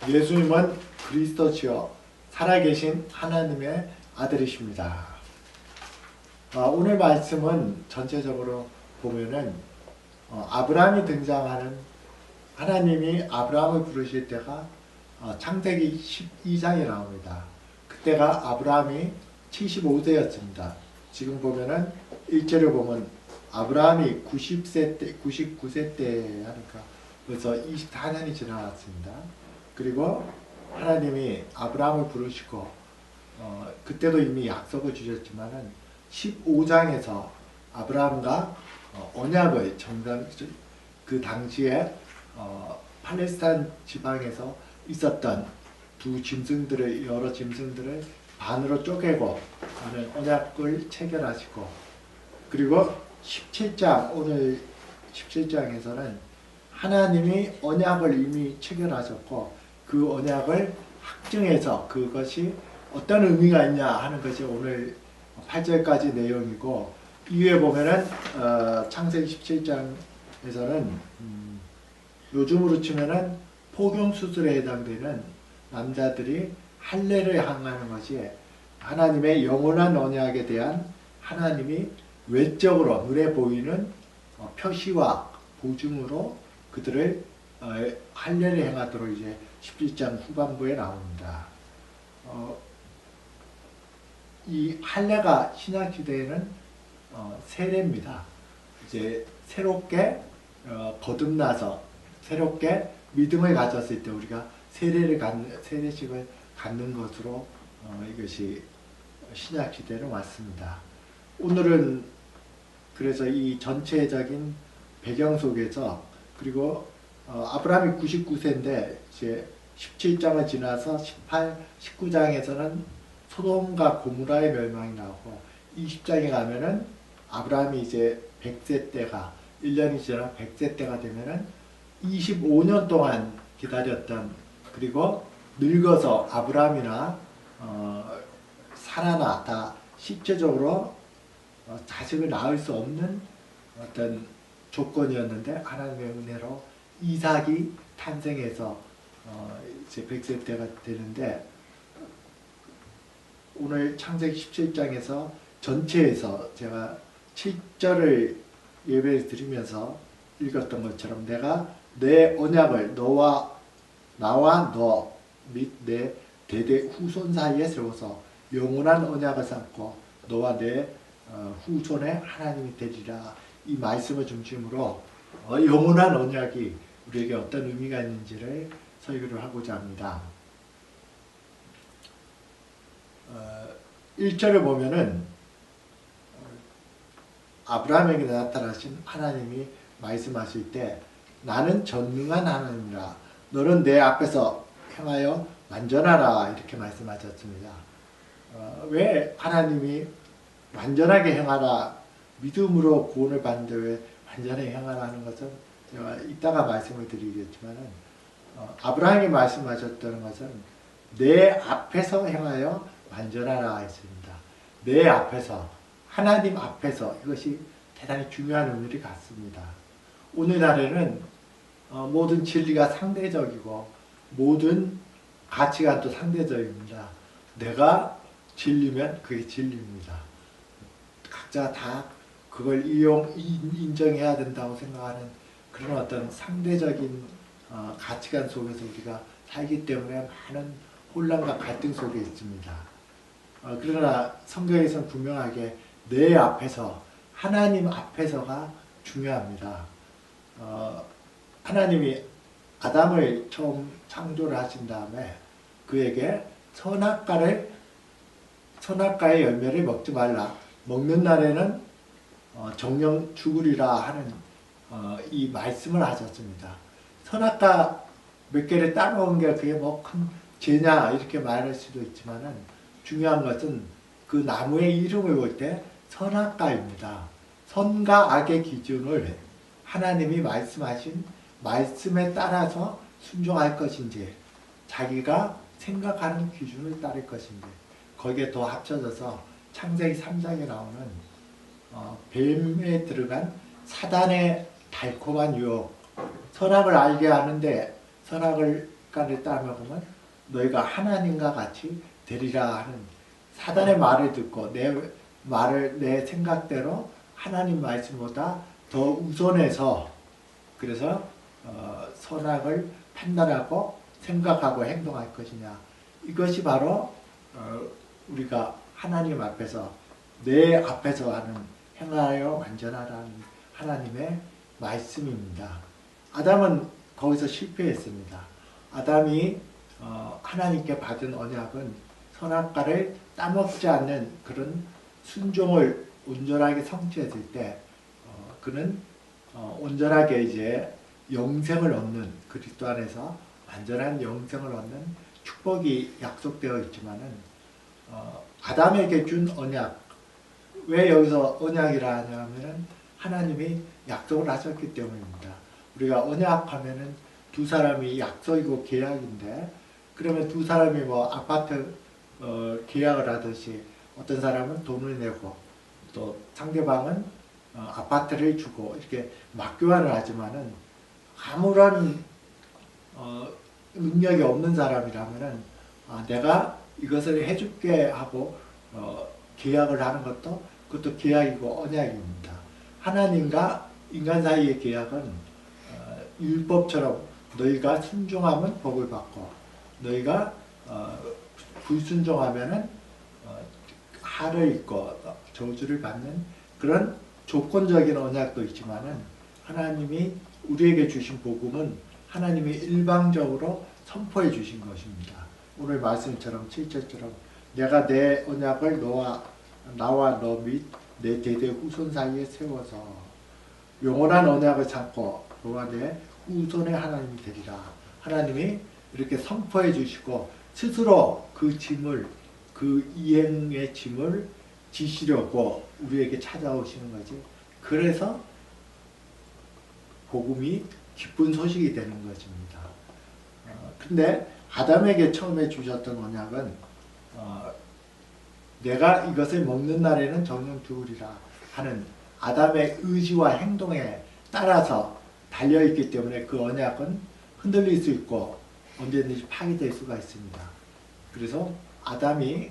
예수님은 그리스도시요 살아계신 하나님의 아들이십니다. 오늘 말씀은 전체적으로 보면은 아브라함이 등장하는 하나님이 아브라함을 부르실 때가 창세기 12장에 나옵니다. 그때가 아브라함이 75세였습니다. 지금 보면은 1절을 보면 아브라함이 90세 때, 99세 때 하니까 벌써 24년이 지나갔습니다. 그리고 하나님이 아브라함을 부르시고 그때도 이미 약속을 주셨지만은 15장에서 아브라함과 언약을 그 당시에 팔레스타인 지방에서 있었던 여러 짐승들을 반으로 쪼개고 언약을 체결하시고, 그리고 17장 오늘 17장에서는 하나님이 언약을 이미 체결하셨고 그 언약을 확증해서 그것이 어떤 의미가 있냐 하는 것이 오늘 8절까지 내용이고, 이후에 보면은 창세기 17장에서는 요즘으로 치면은 포경 수술에 해당되는 남자들이 할례를 향하는 것이 하나님의 영원한 언약에 대한 하나님이 외적으로 눈에 보이는 표시와 보증으로 그들을 할례를 행하도록 이제 17장 후반부에 나옵니다. 이 할례가 신약 시대에는 세례입니다. 이제 새롭게 거듭나서 새롭게 믿음을 가졌을 때 우리가 세례식을 갖는 것으로 이것이 신약 시대로 왔습니다. 오늘은 그래서 이 전체적인 배경 속에서, 그리고 아브라함이 99세인데 이제 17장을 지나서 18, 19장에서는 소돔과 고모라의 멸망이 나오고 20장에 가면은 아브라함이 이제 100세 때가 1년이 지나 100세 때가 되면은 25년 동안 기다렸던, 그리고 늙어서 아브라함이나 사라나 다 실제적으로 자식을 낳을 수 없는 어떤 조건이었는데 하나님의 은혜로 이삭이 탄생해서 이제 100세 때가 되는데, 오늘 창세기 17장에서 전체에서 제가 7절을 예배를 드리면서 읽었던 것처럼 내가 내 언약을 나와 너 및 내 대대 후손 사이에 세워서 영원한 언약을 삼고 너와 내 후손의 하나님이 되리라. 이 말씀을 중심으로 영원한 언약이 우리에게 어떤 의미가 있는지를 설교를 하고자 합니다. 1절을 보면은 아브라함에게 나타나신 하나님이 말씀하실 때 나는 전능한 하나님이라 너는 내 앞에서 행하여 완전하라 이렇게 말씀하셨습니다. 왜 하나님이 완전하게 행하라, 믿음으로 구원을 받는데 왜 완전하게 행하라 하는 것은 제가 이따가 말씀을 드리겠지만은 아브라함이 말씀하셨다는 것은 내 앞에서 행하여 완전하라 했습니다. 내 앞에서, 하나님 앞에서, 이것이 대단히 중요한 의미를 갖습니다. 오늘날에는 모든 진리가 상대적이고 모든 가치관도 상대적입니다. 내가 진리면 그게 진리입니다. 각자 다 그걸 인정해야 된다고 생각하는 그런 어떤 상대적인 가치관 속에서 우리가 살기 때문에 많은 혼란과 갈등 속에 있습니다. 그러나 성경에서는 분명하게 내 앞에서, 하나님 앞에서가 중요합니다. 하나님이 아담을 처음 창조를 하신 다음에 그에게 선악과의 열매를 먹지 말라, 먹는 날에는 정령 죽으리라 하는 이 말씀을 하셨습니다. 선악과 몇 개를 따먹은 게 그게 뭐 큰 죄냐 이렇게 말할 수도 있지만은 중요한 것은 그 나무의 이름을 볼 때 선악과입니다. 선과 악의 기준을 하나님이 말씀하신 말씀에 따라서 순종할 것인지, 자기가 생각하는 기준을 따를 것인지, 거기에 더 합쳐져서 창세기 3장에 나오는 뱀에 들어간 사단의 달콤한 유혹, 선악을 알게 하는데 선악을 습관을 따르면 너희가 하나님과 같이 되리라 하는 사단의 말을 듣고 내 생각대로 하나님 말씀보다 더 우선해서 그래서 선악을 판단하고 생각하고 행동할 것이냐. 이것이 바로 우리가 하나님 앞에서 내 앞에서 하는 행하여 완전하라는 하나님의 말씀입니다. 아담은 거기서 실패했습니다. 아담이 하나님께 받은 언약은 선악과를 따먹지 않는 그런 순종을 온전하게 성취했을 때 그는 온전하게 이제 영생을 얻는 그리스도 안에서 완전한 영생을 얻는 축복이 약속되어 있지만은 아담에게 준 언약, 왜 여기서 언약이라 하냐면은 하나님이 약속을 하셨기 때문입니다. 우리가 언약하면은 두 사람이 약속이고 계약인데, 그러면 두 사람이 뭐 아파트 계약을 하듯이 어떤 사람은 돈을 내고 또 상대방은 아파트를 주고 이렇게 맞교환을 하지만은 아무런 능력이 없는 사람이라면은 내가 이것을 해줄게 하고 계약을 하는 것도 그것도 계약이고 언약입니다. 하나님과 인간 사이의 계약은 율법처럼 너희가 순종하면 복을 받고 너희가 불순종하면은 하를 입고 저주를 받는 그런 조건적인 언약도 있지만은 하나님이 우리에게 주신 복음은 하나님이 일방적으로 선포해 주신 것입니다. 오늘 말씀처럼 7절처럼 내가 내 언약을 나와 너 및 내 대대 후손 사이에 세워서 영원한 언약을 잡고 너와 내 후손의 하나님이 되리라. 하나님이 이렇게 선포해 주시고 스스로 그 짐을, 그 이행의 짐을 지시려고 우리에게 찾아오시는 거지. 그래서 복음이 기쁜 소식이 되는 것입니다. 근데 아담에게 처음에 주셨던 언약은 내가 이것을 먹는 날에는 정령 죽으리라 하는 아담의 의지와 행동에 따라서 달려있기 때문에 그 언약은 흔들릴 수 있고 언제든지 파괴될 수가 있습니다. 그래서 아담이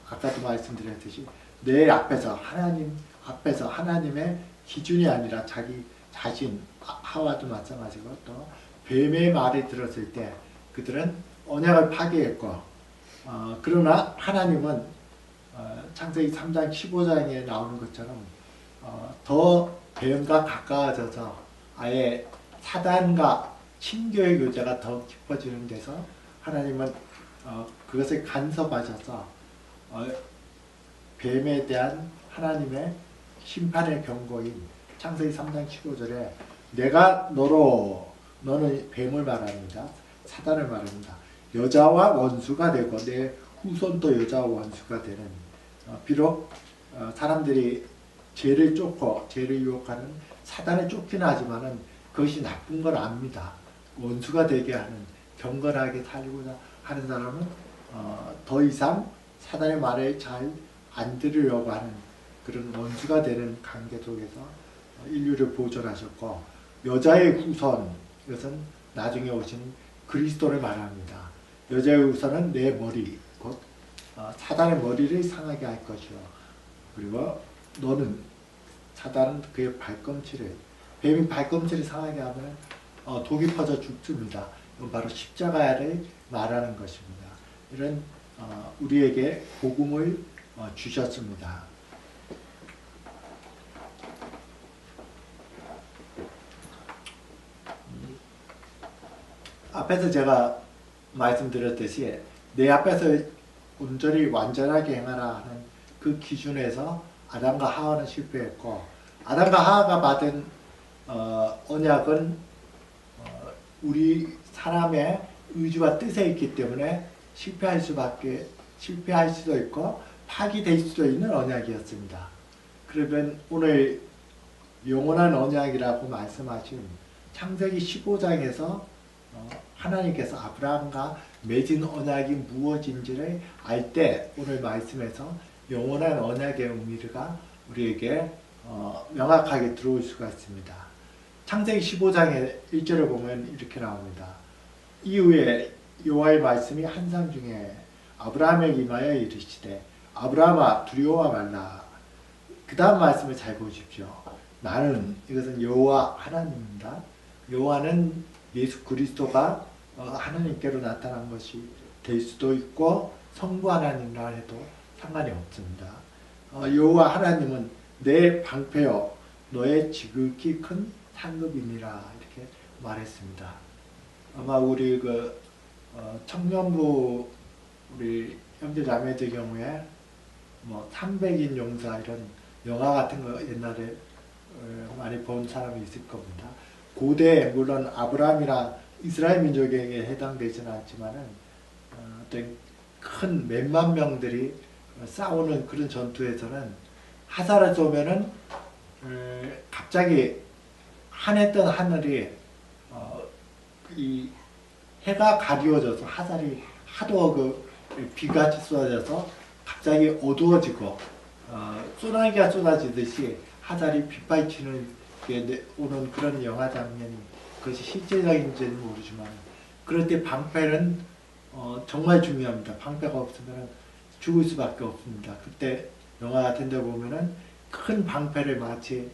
아까도 말씀드렸듯이 내 앞에서 하나님 앞에서 하나님의 기준이 아니라 자기 자신, 하와도 마찬가지고 또 뱀의 말을 들었을 때 그들은 언약을 파괴했고 그러나 하나님은 창세기 3장 15장에 나오는 것처럼 더 뱀과 가까워져서 아예 사단과 친교의 교제가 더 깊어지는 데서 하나님은 그것을 간섭하셔서 뱀에 대한 하나님의 심판의 경고인 창세기 3장 15절에 내가 너는 뱀을 말합니다. 사단을 말합니다. 여자와 원수가 되고 내 후손도 여자와 원수가 되는 비록 사람들이 죄를 쫓고 죄를 유혹하는 사단을 쫓기는 하지만은 그것이 나쁜 걸 압니다. 원수가 되게 하는 경건하게 살고자 하는 사람은 더 이상 사단의 말을 잘 안 들으려고 하는 그런 원수가 되는 관계 속에서 인류를 보존하셨고 여자의 후손, 이것은 나중에 오신 그리스도를 말합니다. 여자의 후손은 내 머리, 곧 사단의 머리를 상하게 할 것이요. 그리고 너는 사단은 그의 발꿈치를, 뱀이 발꿈치를 상하게 하면 독이 퍼져 죽습니다. 이건 바로 십자가를 말하는 것입니다. 이런 우리에게 복음을 주셨습니다. 앞에서 제가 말씀드렸듯이 내 앞에서 온전히 완전하게 행하라 하는 그 기준에서 아담과 하와는 실패했고 아담과 하와가 받은 언약은 우리 사람의 의지와 뜻에 있기 때문에 실패할 수도 있고 파기될 수도 있는 언약이었습니다. 그러면 오늘 영원한 언약이라고 말씀하신 창세기 15장에서 하나님께서 아브라함과 맺은 언약이 무엇인지를 알 때 오늘 말씀에서 영원한 언약의 의미가 우리에게 명확하게 들어올 수가 있습니다. 창세기 15장의 1절을 보면 이렇게 나옵니다. 이후에 여호와의 말씀이 환상 중에 아브라함에게 임하여 이르시되 아브라함아 두려워 말라. 그 다음 말씀을 잘 보십시오. 나는 이것은 여호와 하나님입니다. 여호와는 예수 그리스도가 하나님께로 나타난 것이 될 수도 있고 성부 하나님이라 해도 상관이 없습니다. 여호와 하나님은 내 방패여 너의 지극히 큰 상급이니라 이렇게 말했습니다. 아마 우리 청년부 우리 형제 자매들 경우에 뭐 300인 용사 이런 영화 같은 거 옛날에 많이 본 사람이 있을 겁니다. 고대 물론 아브라함이나 이스라엘 민족에게 해당되지는 않지만은 어떤 큰 몇만 명들이 싸우는 그런 전투에서는 화살을 쏘면은 갑자기 환했던 하늘이 이 해가 가리워져서 화살이 하도 비같이 쏟아져서 갑자기 어두워지고 소나기가 쏟아지듯이 화살이 빗발치는 게 오는 그런 영화 장면이 그것이 실제적인지는 모르지만 그럴 때 방패는 정말 중요합니다. 방패가 없으면 죽을 수밖에 없습니다. 그때 영화 같은 데 보면은 큰 방패를 마치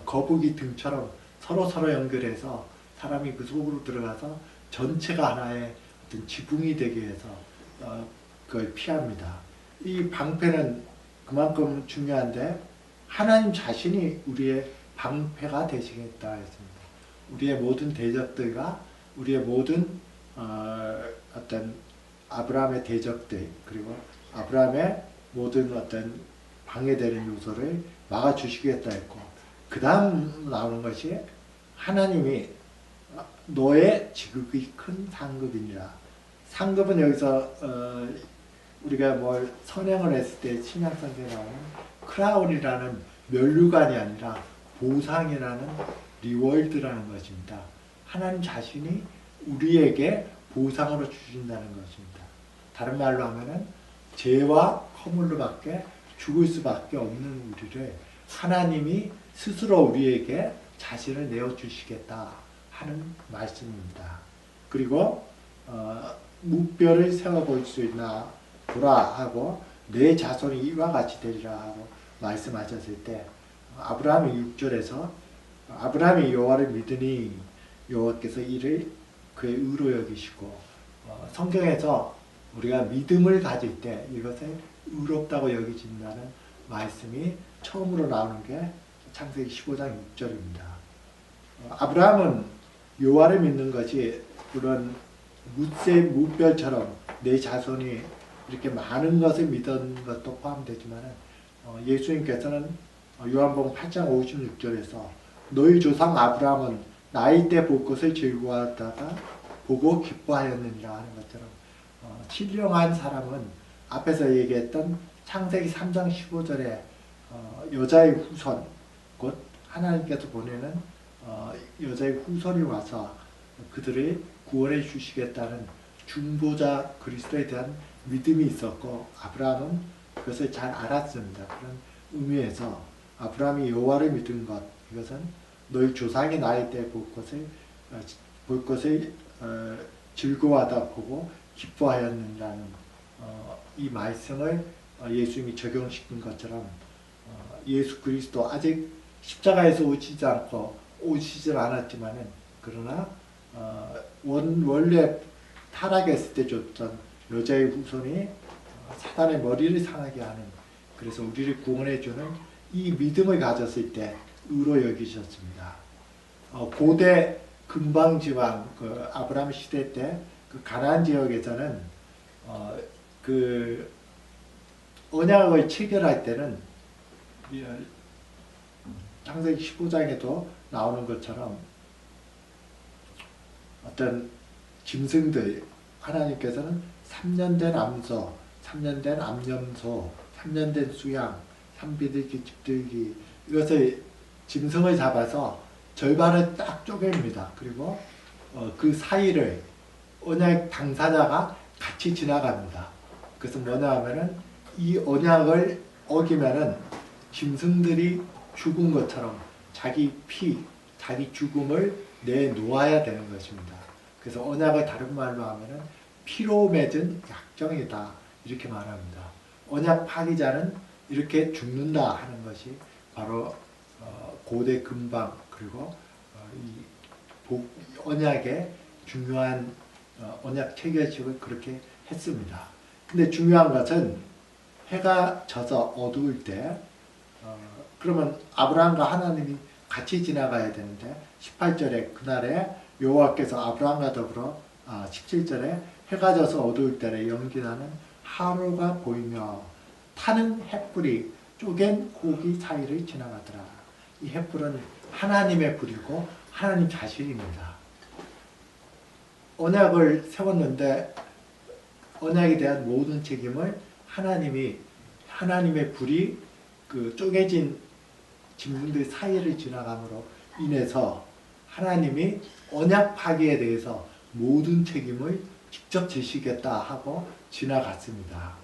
거북이 등처럼 서로 연결해서 사람이 그 속으로 들어가서 전체가 하나의 어떤 지붕이 되게 해서 그걸 피합니다. 이 방패는 그만큼 중요한데 하나님 자신이 우리의 방패가 되시겠다 했습니다. 우리의 모든 대적들과 우리의 모든 어떤 아브라함의 대적들 그리고 아브라함의 모든 어떤 방해되는 요소를 막아주시겠다 했고 그 다음 나오는 것이 하나님이 너의 지극히 큰 상급이니라. 상급은 여기서 우리가 뭘 선행을 했을 때 신약성경에 나오는 크라운이라는 면류관이 아니라 보상이라는 리월드라는 것입니다. 하나님 자신이 우리에게 보상으로 주신다는 것입니다. 다른 말로 하면은 죄와 허물로밖에 죽을 수밖에 없는 우리를 하나님이 스스로 우리에게 자신을 내어주시겠다 하는 말씀입니다. 그리고 묵별을 세워볼 수 있나 보라 하고 내 자손이 이와 같이 되리라 하고 말씀하셨을 때 아브라함이 6절에서 아브라함이 여호와를 믿으니 여호와께서 이를 그의 의로 여기시고 성경에서 우리가 믿음을 가질 때 이것을 의롭다고 여기신다는 말씀이 처음으로 나오는 게 창세기 15장 6절입니다. 아브라함은 여호와를 믿는 것이 그런 무별처럼 내 자손이 이렇게 많은 것을 믿은 것도 포함되지만 예수님께서는 요한복음 8장 56절에서 너희 조상 아브라함은 나이 때 볼 것을 즐거워하다가 보고 기뻐하였느니라 하는 것처럼 신령한 사람은 앞에서 얘기했던 창세기 3장 15절에 여자의 후손 곧 하나님께서 보내는 여자의 후손이 와서 그들을 구원해 주시겠다는 중보자 그리스도에 대한 믿음이 있었고 아브라함은 그것을 잘 알았습니다. 그런 의미에서 아브라함이 여호와를 믿은 것 이것은 너희 조상이 나이 때 볼 것을 즐거워하다 보고 기뻐하였느라는 이 말씀을 예수님이 적용시킨 것처럼 예수 그리스도 아직 십자가에서 오시질 않았지만은 그러나 원래 타락했을 때 줬던 여자의 후손이 사단의 머리를 상하게 하는 그래서 우리를 구원해주는 이 믿음을 가졌을 때 의로 여기셨습니다. 고대 근방지방 그 아브라함 시대 때 그 가나안 지역에서는 그 언약을 체결할 때는 창세기 15장에도 나오는 것처럼 어떤 짐승들 하나님께서는 3년 된 암소, 3년 된 암염소, 3년 된 수양, 산비둘기, 집들기 이것을 짐승을 잡아서 절반을 딱 쪼갭니다. 그리고 그 사이를 언약 당사자가 같이 지나갑니다. 그래서 뭐냐 하면은 이 언약을 어기면은 짐승들이 죽은 것처럼 자기 피, 자기 죽음을 내놓아야 되는 것입니다. 그래서 언약을 다른 말로 하면은 피로 맺은 약정이다 이렇게 말합니다. 언약 파기자는 이렇게 죽는다 하는 것이 바로 고대 금방 그리고 이 언약의 중요한 언약 체결식을 그렇게 했습니다. 근데 중요한 것은 해가 져서 어두울 때 그러면 아브라함과 하나님이 같이 지나가야 되는데 18절에 그날에 여호와께서 아브라함과 더불어 17절에 해가 져서 어두울 때에 연기나는 하루가 보이며 타는 횃불이 쪼갠 고기 사이를 지나가더라. 이 횃불은 하나님의 불이고 하나님 자신입니다. 언약을 세웠는데 언약에 대한 모든 책임을 하나님의 불이 그 쪼개진 짐승들 사이를 지나감으로 인해서 하나님이 언약 파기에 대해서 모든 책임을 직접 지시겠다 하고 지나갔습니다.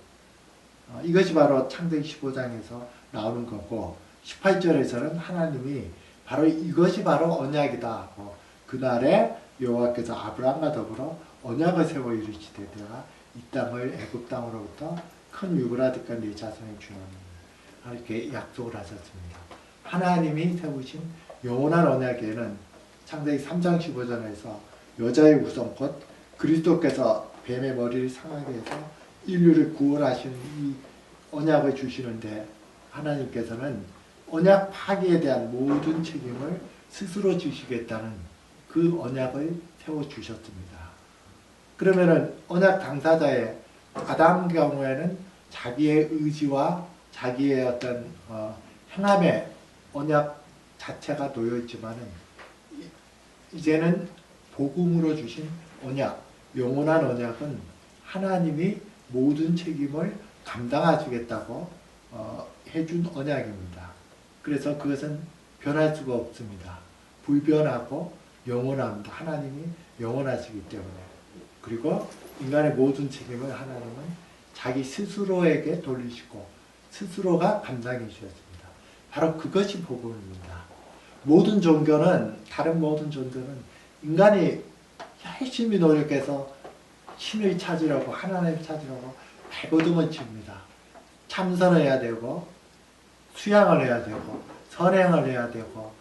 이것이 바로 창세기 15장에서 나오는 거고 18절에서는 하나님이 바로 이것이 바로 언약이다 하고 그날에 여호와께서 아브라함과 더불어 언약을 세워 이르시되 내가 이 땅을 애굽 땅으로부터 큰 유구라 듣가 네 자손에 주노니 이렇게 약속을 하셨습니다. 하나님이 세우신 영원한 언약에는 창세기 3장 15절에서 여자의 후손 곧 그리스도께서 뱀의 머리를 상하게 해서 인류를 구원하시는 이 언약을 주시는데 하나님께서는 언약 파기에 대한 모든 책임을 스스로 지시겠다는 그 언약을 세워주셨습니다. 그러면은 언약 당사자의 아담 경우에는 자기의 의지와 자기의 어떤 행함의 언약 자체가 놓여 있지만은 이제는 복음으로 주신 언약, 영원한 언약은 하나님이 모든 책임을 감당하시겠다고 해준 언약입니다. 그래서 그것은 변할 수가 없습니다. 불변하고 영원합니다. 하나님이 영원하시기 때문에. 그리고 인간의 모든 책임을 하나님은 자기 스스로에게 돌리시고 스스로가 감당해 주셨습니다. 바로 그것이 복음입니다. 모든 종교는 다른 모든 종교는 인간이 열심히 노력해서 신을 찾으려고 하나님을 찾으려고 발버둥을 칩니다. 참선해야 되고 수양을 해야 되고 선행을 해야 되고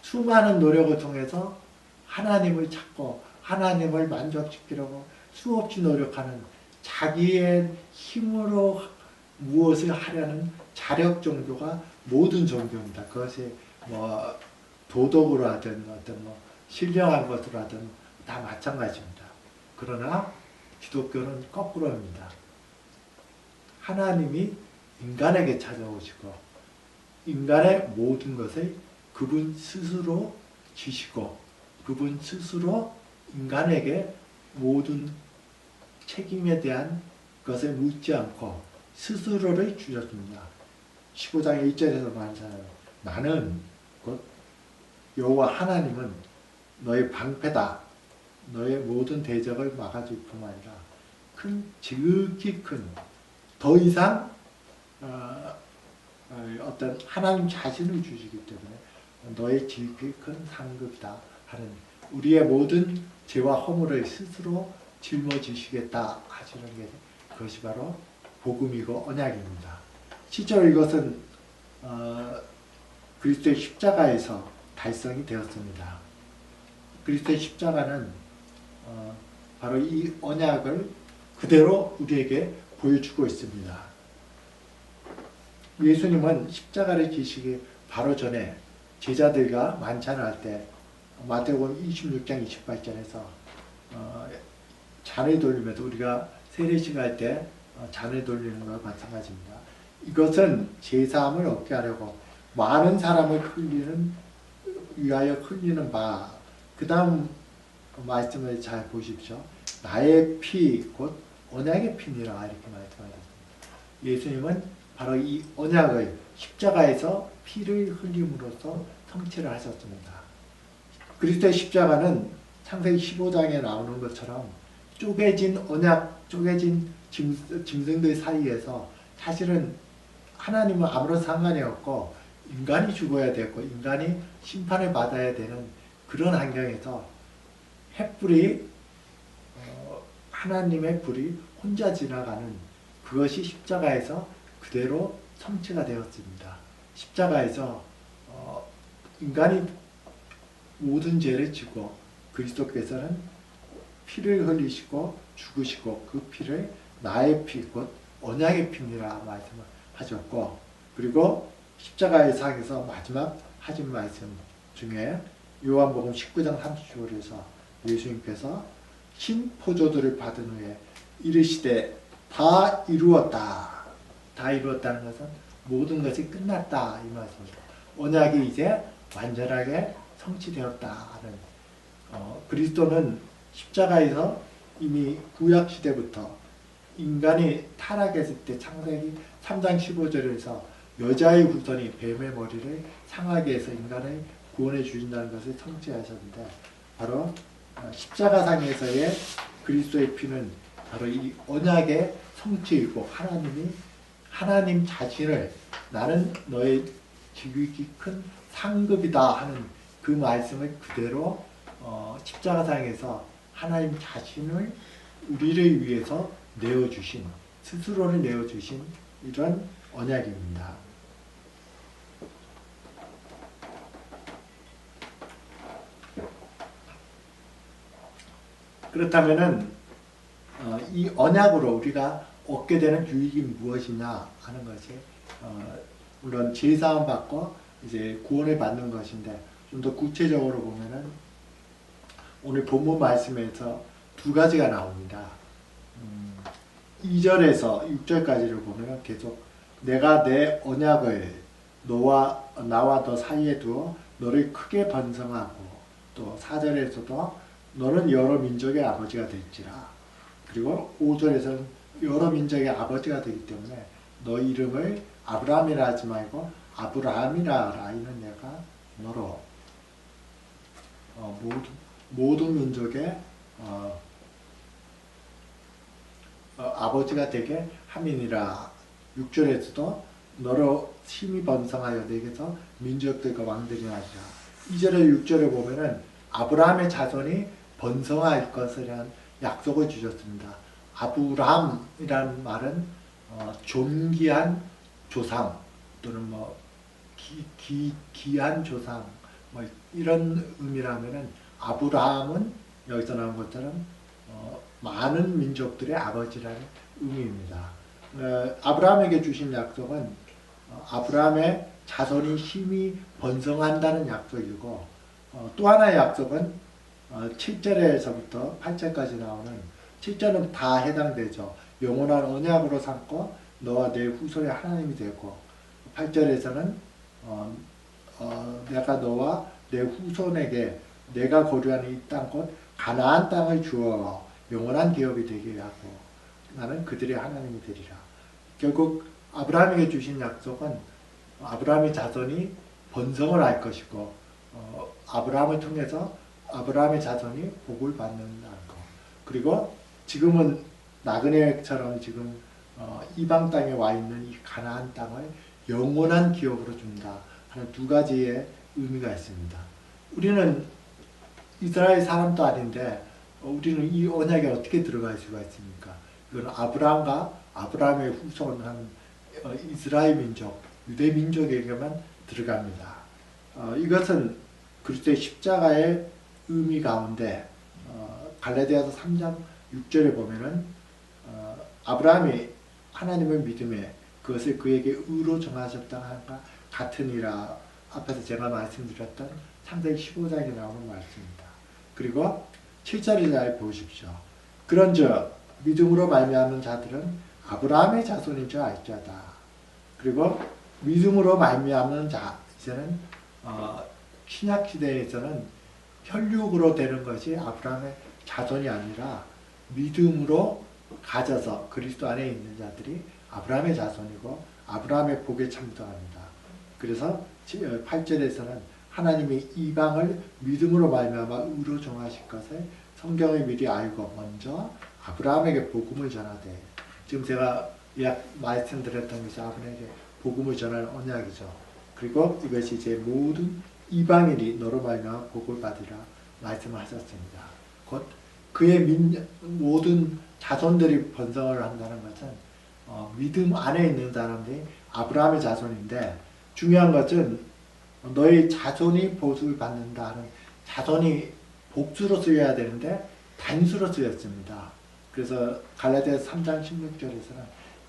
수많은 노력을 통해서 하나님을 찾고 하나님을 만족시키려고 수없이 노력하는 자기의 힘으로 무엇을 하려는 자력 종교가 모든 종교입니다. 그것이 뭐 도덕으로 하든 어떤 뭐 신령한 것으로 하든 다 마찬가지입니다. 그러나 기독교는 거꾸로입니다. 하나님이 인간에게 찾아오시고 인간의 모든 것을 그분 스스로 지시고 그분 스스로 인간에게 모든 책임에 대한 것을 묻지 않고 스스로를 주셨습니다. 15장 1절에서 말하잖아요. 나는 곧 여호와 하나님은 너의 방패다. 너의 모든 대적을 막아줄 뿐만 아니라 지극히 큰 더 이상 어떤 하나님 자신을 주시기 때문에 너의 지극히 큰 상급이다 하는 우리의 모든 죄와 허물을 스스로 짊어지시겠다 하시는 게 그것이 바로 복음이고 언약입니다. 실제로 이것은 그리스도의 십자가에서 달성이 되었습니다. 그리스도의 십자가는 바로 이 언약을 그대로 우리에게 보여주고 있습니다. 예수님은 십자가를 지시기 바로 전에 제자들과 만찬을 할 때 마태복음 26장 28절에서 잔을 돌리면서 우리가 세례식 할 때 잔을 돌리는 것과 마찬가지입니다. 이것은 제사함을 얻게 하려고 많은 사람을 위하여 흘리는 바. 그 다음 말씀을 잘 보십시오. 나의 피 곧 언약의 피니라 이렇게 말씀하셨습니다. 예수님은 바로 이 언약을 십자가에서 피를 흘림으로써 성취를 하셨습니다. 그리스도의 십자가는 창세기 15장에 나오는 것처럼 쪼개진 언약, 쪼개진 짐승들 사이에서 사실은 하나님은 아무런 상관이 없고 인간이 죽어야 되고 인간이 심판을 받아야 되는 그런 환경에서 횃불이 하나님의 불이 혼자 지나가는 그것이 십자가에서 그대로 성취가 되었습니다. 십자가에서 인간이 모든 죄를 지고 그리스도께서는 피를 흘리시고 죽으시고 그 피를 나의 피 곧 언약의 피니라 말씀을 하셨고, 그리고 십자가의 상에서 마지막 하신 말씀 중에 요한복음 19장 30절에서 예수님께서 신 포도주를 받은 후에 이르시되 다 이루었다. 다 이루었다는 것은 모든 것이 끝났다 이 말씀입니다. 언약이 이제 완전하게 성취되었다 하는, 그리스도는 십자가에서 이미 구약 시대부터 인간이 타락했을 때 창세기 3장 15절에서 여자의 후손이 뱀의 머리를 상하게 해서 인간을 구원해 주신다는 것을 성취하셨는데, 바로 십자가상에서의 그리스도의 피는 바로 이 언약의 성취이고, 하나님 자신을 나는 너의 지극히 큰 상급이다 하는 그 말씀을 그대로 십자가상에서 하나님 자신을 우리를 위해서 내어주신, 스스로를 내어주신 이런 언약입니다. 그렇다면은 이 언약으로 우리가 얻게 되는 유익이 무엇이냐 하는 것이, 물론 제사함 받고 이제 구원을 받는 것인데, 좀 더 구체적으로 보면은 오늘 본문 말씀에서 두 가지가 나옵니다. 2절에서 6절까지를 보면 계속 내가 내 언약을 나와 너 사이에 두어 너를 크게 번성하고, 또 4절에서도 너는 여러 민족의 아버지가 될지라. 그리고 5절에서는 여러 민족의 아버지가 되기 때문에 너 이름을 아브라함이라 하지 말고 아브라함이라 하라. 이는 내가 너로 모든 민족의 아버지가 되게 함이니라. 6절에서도 너로 힘이 번성하여 내게서 민족들과 왕들이 나리라. 2절에 6절에 보면은 아브라함의 자손이 번성할 것이라는 약속을 주셨습니다. 아브라함이라는 말은 존귀한 조상 또는 귀한 조상 이런 의미라면은, 아브라함은 여기서 나온 것처럼 많은 민족들의 아버지라는 의미입니다. 아브라함에게 주신 약속은 아브라함의 자손이 힘이 번성한다는 약속이고, 또 하나의 약속은 7절에서부터 8절까지 나오는, 7절은 다 해당되죠. 영원한 언약으로 삼고 너와 내 후손의 하나님이 되고, 8절에서는 내가 너와 내 후손에게 내가 거류하는 이 땅 곧 가나안 땅을 주어 영원한 기업이 되게 하고 나는 그들의 하나님이 되리라. 결국 아브라함에게 주신 약속은 아브라함의 자손이 번성을 할 것이고, 아브라함을 통해서 아브라함의 자손이 복을 받는다는 것. 그리고 지금은 나그네처럼 지금 이방 땅에 와 있는 이 가나안 땅을 영원한 기업으로 준다 하는 두 가지의 의미가 있습니다. 우리는 이스라엘 사람도 아닌데 우리는 이 언약에 어떻게 들어갈 수가 있습니까? 이건 아브라함과 아브라함의 후손한 이스라엘 민족, 유대 민족에게만 들어갑니다. 이것은 그리스도의 십자가의 의미 가운데 갈라디아서 3장 6절에 보면은 아브라함이 하나님을 믿음에 그것을 그에게 의로 정하셨다가 같으니라. 앞에서 제가 말씀드렸던 창세기 15장에 나오는 말씀입니다. 그리고 7절을 잘 보십시오. 그런즉 믿음으로 말미암는 자들은 아브라함의 자손인 줄 알자다. 그리고 믿음으로 말미암는 자, 이제는 신약 시대에서는 혈육으로 되는 것이 아브라함의 자손이 아니라 믿음으로 가져서 그리스도 안에 있는 자들이 아브라함의 자손이고 아브라함의 복에 참여합니다. 그래서 8절에서는 하나님이 이방을 믿음으로 말미암아 의로 정하실 것을 성경을 미리 알고 먼저 아브라함에게 복음을 전하되, 지금 제가 말씀드렸던 것이 아브라함에게 복음을 전하는 언약이죠. 그리고 이것이 이제 모든 이방인이 너로 말미암아 복을 받으라 말씀하셨습니다. 곧 그의 모든 자손들이 번성을 한다는 것은 믿음 안에 있는 사람들이 아브라함의 자손인데, 중요한 것은 너희 자손이 보수를 받는다 하는, 자손이 복수로 쓰여야 되는데 단수로 쓰였습니다. 그래서 갈라디아서 3장 16절에서는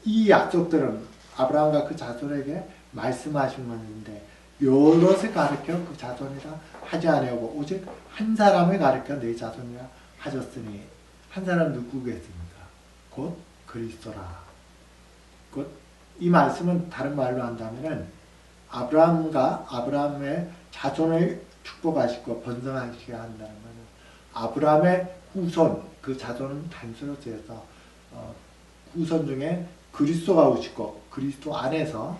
이 약속들은 아브라함과 그 자손에게 말씀하신 것인데 여럿을 가르쳐 그 자손이라 하지 아니하고 오직 한 사람을 가르쳐 네 자손이라 하셨으니, 한 사람 누구겠습니까? 곧 그리스도라. 곧 이 말씀은 다른 말로 한다면은 아브라함과 아브라함의 자손을 축복하시고 번성하시게 한다는 것은 아브라함의 후손, 그 자손은 단수로 쓰여서 후손 중에 그리스도가 오시고 그리스도 안에서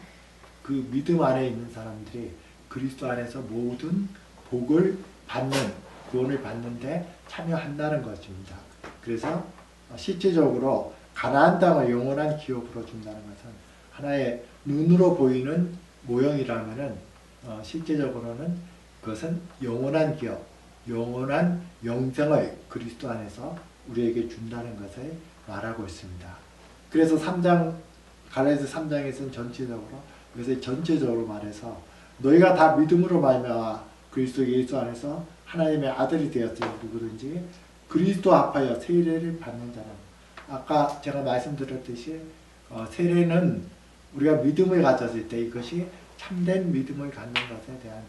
그 믿음 안에 있는 사람들이 그리스도 안에서 모든 복을 받는, 구원을 받는데 참여한다는 것입니다. 그래서 실제적으로 가나안 땅을 영원한 기업으로 준다는 것은 하나의 눈으로 보이는 모형이라면은 실제적으로는 그것은 영원한 기업, 영원한 영생을 그리스도 안에서 우리에게 준다는 것을 말하고 있습니다. 그래서 3장, 갈라디아서 3장에서는 전체적으로 말해서 너희가 다 믿음으로 말미암아 그리스도 예수 안에서 하나님의 아들이 되었으니 누구든지 그리스도 합하여 세례를 받는 자는, 아까 제가 말씀드렸듯이 세례는 우리가 믿음을 가졌을 때 이것이 참된 믿음을 갖는 것에 대한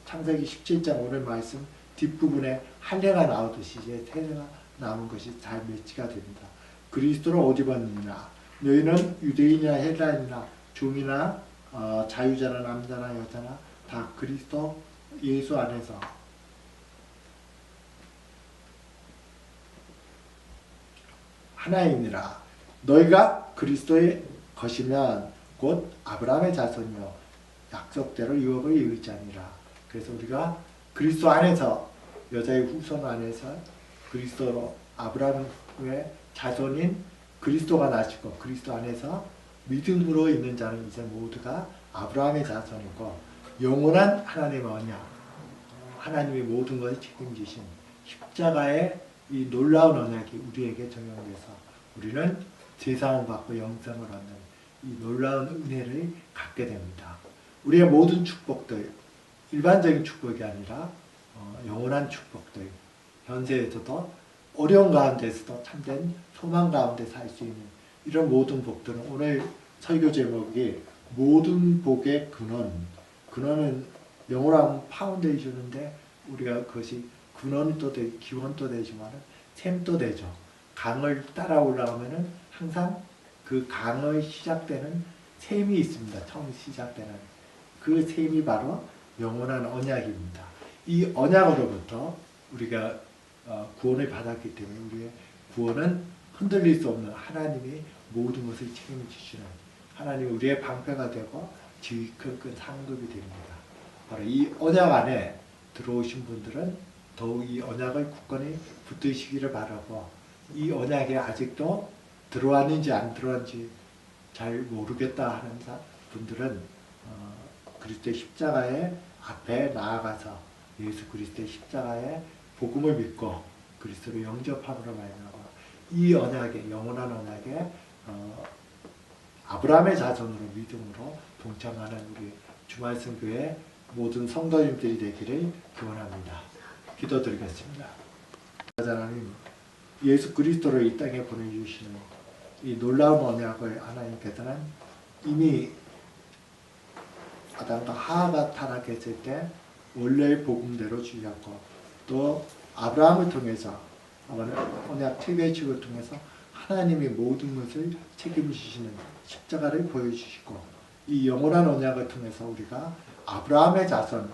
창세기 17장 오늘 말씀 뒷부분에 할례가 나오듯이 이제 세례가 나오는 것이 잘 매치가 됩니다. 그리스도로 옷 입었느니라. 너희는 유대인이나 헬라인이나 종이나 자유자나 남자나 여자나 다 그리스도 예수 안에서 하나이니라. 너희가 그리스도의 것이면 곧 아브라함의 자손이요 약속대로 유업을 이을 자니라. 그래서 우리가 그리스도 안에서, 여자의 후손 안에서 그리스도로 아브라함의 자손인 그리스도가 나시고 그리스도 안에서 믿음으로 있는 자는 이제 모두가 아브라함의 자손이고 영원한 하나님의 언약, 하나님이 모든 것을 책임지신 십자가의 이 놀라운 언약이 우리에게 적용돼서 우리는 제사함을 받고 영생을 얻는 이 놀라운 은혜를 갖게 됩니다. 우리의 모든 축복들, 일반적인 축복이 아니라 영원한 축복들, 현세에서도 어려운 가운데서도 참된 소망 가운데 살 수 있는 이런 모든 복들은, 오늘 설교 제목이 모든 복의 근원, 근원은 영어로 하면 파운데이션인데 우리가 그것이 근원도 되고 기원도 되지만 샘도 되죠. 강을 따라 올라가면은 항상 그 강의 시작되는 샘이 있습니다. 처음 시작되는 그 샘이 바로 영원한 언약입니다. 이 언약으로부터 우리가 구원을 받았기 때문에 우리의 구원은 흔들릴 수 없는 하나님이 모든 것을 책임지시는, 하나님이 우리의 방패가 되고 지극히 큰 상급이 됩니다. 바로 이 언약 안에 들어오신 분들은 더욱 이 언약을 굳건히 붙드시기를 바라고, 이 언약에 아직도 들어왔는지 안 들어왔는지 잘 모르겠다 하는 분들은 그리스도의 십자가의 앞에 나아가서 예수 그리스도의 십자가의 복음을 믿고 그리스도를 영접함으로 말미암아 이 언약에, 영원한 언약에 아브라함의 자손으로 믿음으로 동참하는 우리 주말씀 교회 모든 성도님들이 되기를 기원합니다. 기도드리겠습니다. 하나님, 예수 그리스도를 이 땅에 보내주시는 이 놀라운 언약을 하나님께서는 이미 아담과 하와가 타락했을 때 원래의 복음대로 주셨고, 또 아브라함을 통해서 언약 체계식을 통해서 하나님이 모든 것을 책임지시는 십자가를 보여주시고, 이 영원한 언약을 통해서 우리가 아브라함의 자손,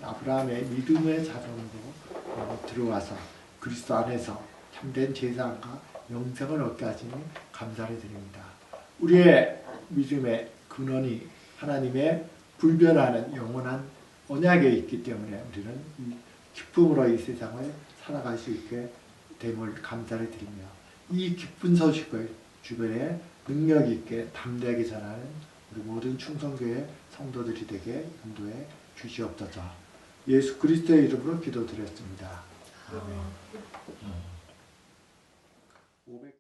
아브라함의 믿음의 자손으로 들어와서 그리스도 안에서 참된 제사함과 영생을 얻게 하시니 감사를 드립니다. 우리의 믿음의 근원이 하나님의 불변하는 영원한 언약에 있기 때문에 우리는 이 기쁨으로 이 세상을 살아갈 수 있게 됨을 감사를 드리며, 이 기쁜 소식을 주변에 능력 있게 담대하게 전하는 우리 모든 충성교회 성도들이 되게 인도해 주시옵소서. 예수 그리스도의 이름으로 기도드렸습니다. 아멘. 500